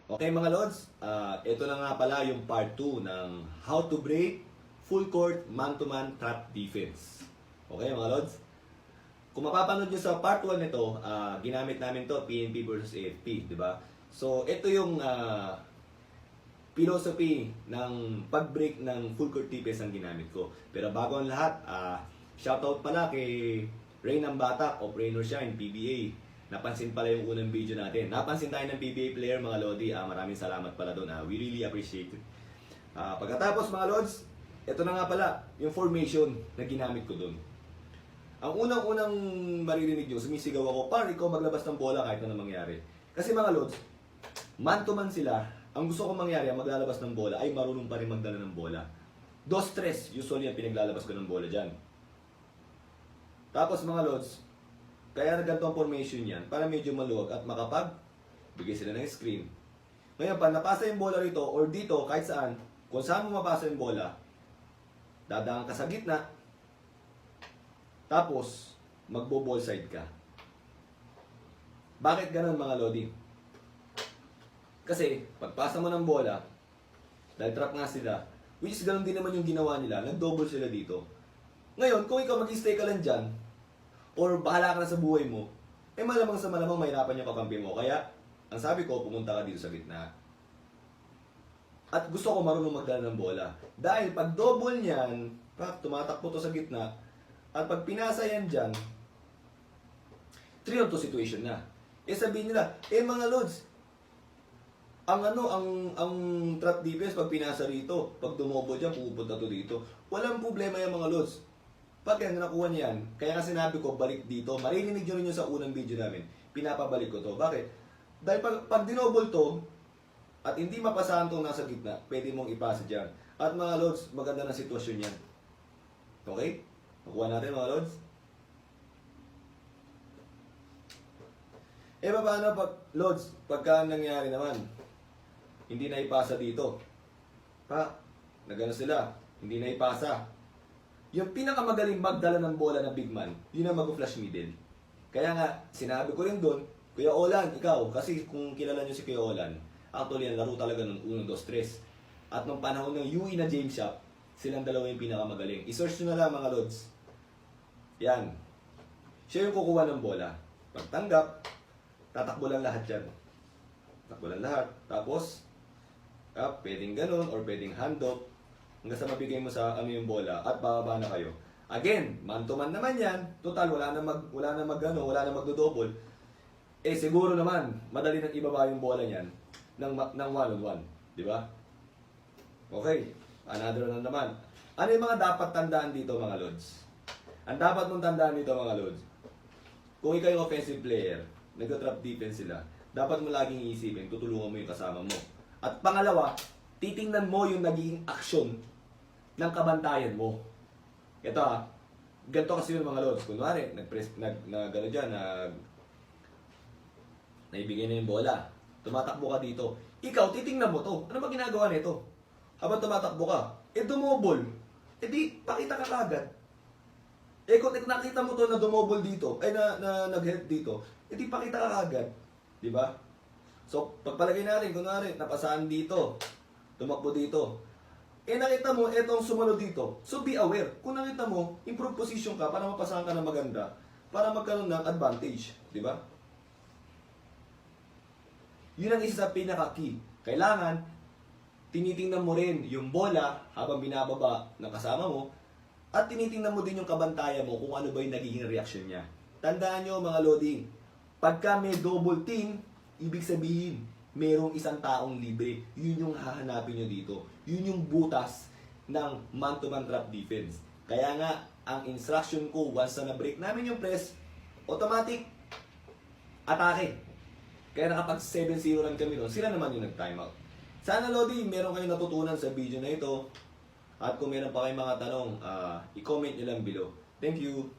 Okay mga Lods, ito na nga pala yung part 2 ng how to break full court man-to-man trap defense. Okay mga Lods? Kung mapapanood nyo sa part 1 nito, ginamit namin to PNP versus AFP, di ba? So ito yung philosophy ng pag-break ng full court defense ang ginamit ko. Pero bago ang lahat, shoutout pala kay Rain Ambatak of Raynor Shine PBA. Napansin pala yung unang video natin. Napansin tayo ng PBA player mga Lodi. Maraming salamat pala doon. We really appreciate it. Pagkatapos mga Lods, ito na nga pala yung formation na ginamit ko doon. Ang unang-unang maririnig nyo, sumisigaw ako, par, ikaw maglabas ng bola kahit na mangyari. Kasi mga Lods, man to man sila, ang gusto kong mangyari, ang maglalabas ng bola ay marunong pa rin magdala ng bola. 2-3, usually ang pinaglalabas ko ng bola dyan. Tapos mga Lods, kaya ganito ang formation yan para medyo maluwag at makapag-bigay sila ng screen. Ngayon pa, napasa yung bola rito or dito, kahit saan, kung saan mo mapasa yung bola, dadaan ka sa gitna, tapos magbo-ball side ka. Bakit ganun mga Lodi? Kasi, pagpasa mo ng bola, dahil trap nga sila, which is ganun din naman yung ginawa nila, nag-double sila dito. Ngayon, kung ikaw mag-stay ka lang dyan, or bahala ka na sa buhay mo, malamang sa malamang mahirapan yung kakampi mo. Kaya, ang sabi ko, pumunta ka dito sa gitna. At gusto ko marunong magdala ng bola. Dahil pag double niyan, tumatakbo to sa gitna, at pag pinasa yan dyan, 3-on-2 situation na. Sabihin nila, mga Lods, ang trap defense pag pinasa rito, pag dumobo dyan, pupunta to dito. Walang problema yung mga Lods. Pag yan, nakuha niya yan, kaya nga sinabi ko, balik dito. Maririnig nyo rin yun sa unang video namin. Pinapabalik ko to. Bakit? Dahil pag dinobol to, at hindi mapasahan itong nasa gitna, pwede mong ipasa dyan. At mga Lods, maganda na sitwasyon yan. Okay? Nakuha natin mga Lods. Paano pag, Lods, pagka nangyari naman, hindi na ipasa dito. Nagano sila, hindi na ipasa. Yung pinakamagaling magdala ng bola ng big man, yun ang mag-flash middle. Kaya nga, sinabi ko rin doon, Kuya Olan, ikaw, kasi kung kilala nyo si Kuya Olan, actually, ang laro talaga ng 1, 2, 3. At nung panahon ng UE na James Shop, silang dalawa yung pinakamagaling. I-search nyo na lang mga Lods. Yan. Siya yung kukuha ng bola. Pagtanggap, tatakbo lang lahat yan. Tatakbo lang lahat. Tapos, pwedeng ganun or pwedeng hand-off. Hanggang sa mabigay mo sa yung bola at bababa na kayo. Again, man to man naman yan. Total, wala na magdo-double. Siguro naman, madali nang ibaba yung bola niyan ng 1-on-1. Di ba? Okay, another na naman. Ano yung mga dapat tandaan dito mga Lods? Ang dapat mong tandaan dito mga Lods, kung ikaw yung offensive player, nag-trap defense sila, dapat mo laging iisipin, tutulungan mo yung kasama mo. At pangalawa, titingnan mo yung naging aksyon ng kabantayan mo. Ito ganito kasi yung mga Lods. Kunwari, naibigay na yung bola. Tumatakbo ka dito. Ikaw, titingnan mo to. Ano ba ginagawa nito? Habang tumatakbo ka, dumobol. Di, pakita ka kagad. Kung nakita mo to na dumobol dito, nag-help dito, di pakita ka kagad. Di ba? So, pagpalagay natin, kunwari, napasaan dito, tumakbo dito. Nakita mo, etong sumunod dito. So, be aware. Kung nakita mo, improve position ka para mapasahan ka ng maganda, para magkaroon ng advantage. Di ba? Yun ang isa sa pinaka-key. Kailangan, tinitingnan mo rin yung bola habang binababa ng kasama mo, at tinitingnan mo din yung kabantayan mo kung ano ba yung nagiging reaction niya. Tandaan nyo mga Lodi, pagka may double team, ibig sabihin, merong isang taong libre. Yun yung hahanapin nyo dito. Yun yung butas ng man-to-man trap defense. Kaya nga, ang instruction ko, once na na-break namin yung press, automatic, atake. Kaya nakapag 7-0 run kami noon, sila naman yung nag-timeout. Sana Lodi, meron kayong natutunan sa video na ito. At kung meron pa kayong mga tanong, i-comment nyo lang below. Thank you!